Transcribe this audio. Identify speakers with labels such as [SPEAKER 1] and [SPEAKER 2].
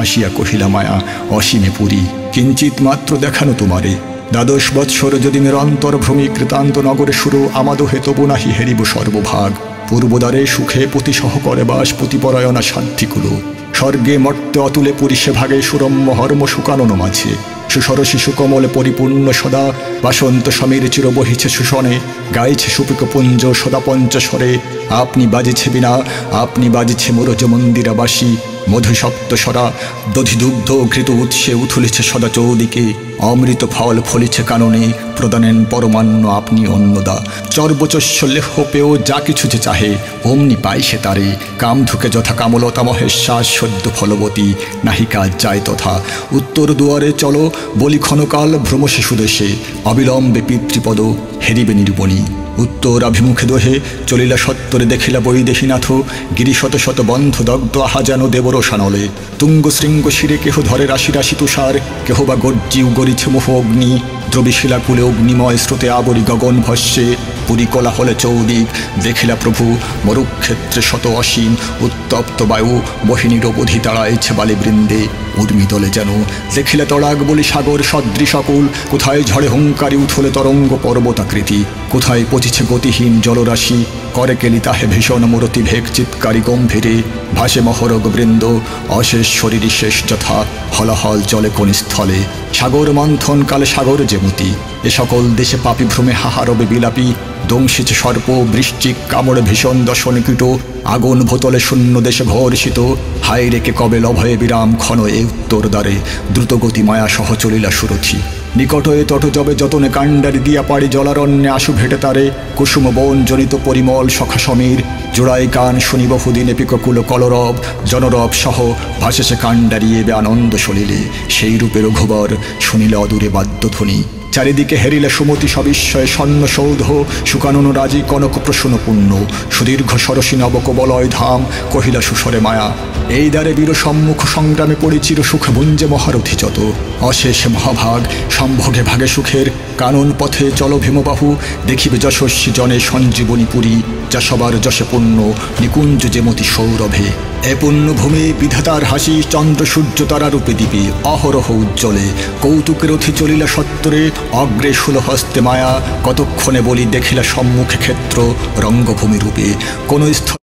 [SPEAKER 1] হাসিয়া কহিলা মায়া অসীমে পুরী কিঞ্চিত মাত্র দেখানো তোমারে। 12 বৎসর যদি নিরন্তর ভ্রমি কৃতান্ত নগরে শুরু আমাদহে তবু নাহি হেরিব সর্বভাগ। পূর্বদ্বারে সুখে পতিসহ করে বাস পতিপরায়ণা সাধ্যিকুলো। স্বর্গে মর্তে অতুলে পুরীষে ভাগে সুরম্য হর্ম শুকানন মাঝে। সুসর শিশু কমলে পরিপূর্ণ সদা বাসন্ত সমীর চির বহিছে সুষণে। গাইছে সুপিক পুঞ্জ সদা পঞ্চস্বরে আপনি বাজিছে বিনা আপনি বাজিছে মুরজ মন্দিরাবাসী। মধু সপ্তস্বরা দধিদুগ্ধ ঘৃত উৎসে উথুলিছে সদা চৌদিকে। অমৃত ফল ফলিছে কাননে প্রদানেন পরমান্ন আপনি অন্নদা। চর্বচস্য লেহ পেও যা কিছু যে চাহে অমনি পাই সে তারে। কাম ধুকে যথা কামলতা মহেশ্বাস সদ্য ফলবতী নাহি কাজ যায় তথা। উত্তর দুয়ারে চলো বলি ক্ষণকাল ভ্রম শিশু দেশে অবিলম্বে পিতৃপদ হেরিবে নিরূপণী। উত্তরাভিমুখে দোহে চলিলা সত্তরে দেখিলা বৈদেহীনাথ। গিরি শত শত বন্ধ দগ্ধ আহা যেন দেবরসানলে। তুঙ্গ শৃঙ্গ শিরে কেহ ধরে রাশি রাশি তুষার কেহ বা গর্জি গরিছে মোহ অগ্নি। দ্রবিশিলা কুলে অগ্নিময় স্রোতে আবরি গগন ভস্যে। পুরী কোলাহলে চৌদিক দেখিলা প্রভু মরুক্ষেত্রে শত অসীম। উত্তপ্ত বায়ু মোহিনীর অবধি তাড়াইছে বালিবৃন্দে। উর্মিদলে যেন দেখিলা তড়াগ বলি সাগর সদৃশকুল। কোথায় ঝড়ে হুঙ্কারি উথলে তরঙ্গ পর্বতাকৃতি। কোথায় পচিছে গতিহীন জলরাশি করে কেলি তাহে ভীষণ মূরতি ভেগ চিৎকারি গম্ভীরে। ভাসে মহরগ বৃন্দ অশেষ শরীরী শেষ যথা হলাহল জলে কোন স্থলে। সাগর মন্থন কালে সাগর যেমতি এ সকল দেশে পাপি ভ্রমে হাহারবে বিলাপি। দংশিছে সর্প বৃশ্চিক কামড়ে ভীষণ দশন কীট। আগুন ভোতলে শূন্য দেশে ঘর্ষিত হায় রেখে কবে লভয়ে বিরাম ক্ষণ এ উত্তর দ্বারে। দ্রুতগতি মায়া সহ চলিলা সুরথি নিকট এ তট যবে যতনে কাণ্ডারি দিয়া পাড়ি জলারণ্যে আশু ভেটে তারে। কুসুম বন জনিত পরিমল সখা সমীর জোড়াই গান শুনি বহুদিনে পিককুল কলরব জনরব সহ ভাসে সে কাণ্ডারি এবে আনন্দ সলিলে। সেই রূপে রঘুবর শুনিলে অদূরে বাদ্যধ্বনি। চারিদিকে হেরিলে সুমতি সবিস্ময়ে স্বর্ণ সৌধ শুকানন রাজি কনক প্রসূন পূর্ণ। সুদীর্ঘ সরসী নবক বলয় ধাম কহিলা সুস্বরে মায়া এই দ্বারে বীর সম্মুখ সংগ্রামে পরিচির সুখ ভুঞ্জে মহারথী যত। অশেষ মহাভাগ সম্ভোগে ভাগে সুখের কানন পথে চল ভীমবাহু। দেখিবে যশস্বী জনে সঞ্জীবনী পুরী যা সবার যশে পূর্ণ নিকুঞ্জ যেমতি সৌরভে। এ পুণ্যভূমি বিধাতার হাসি চন্দ্র সূর্য তারা রূপে দীপে অহরহ উজ্জ্বলে। কৌতুকের অথি চলিলা সত্তরে অগ্রে হস্তে মায়া। কতক্ষণে বলি দেখিলা সম্মুখে ক্ষেত্র রঙ্গভূমি রূপে। কোন স্থলে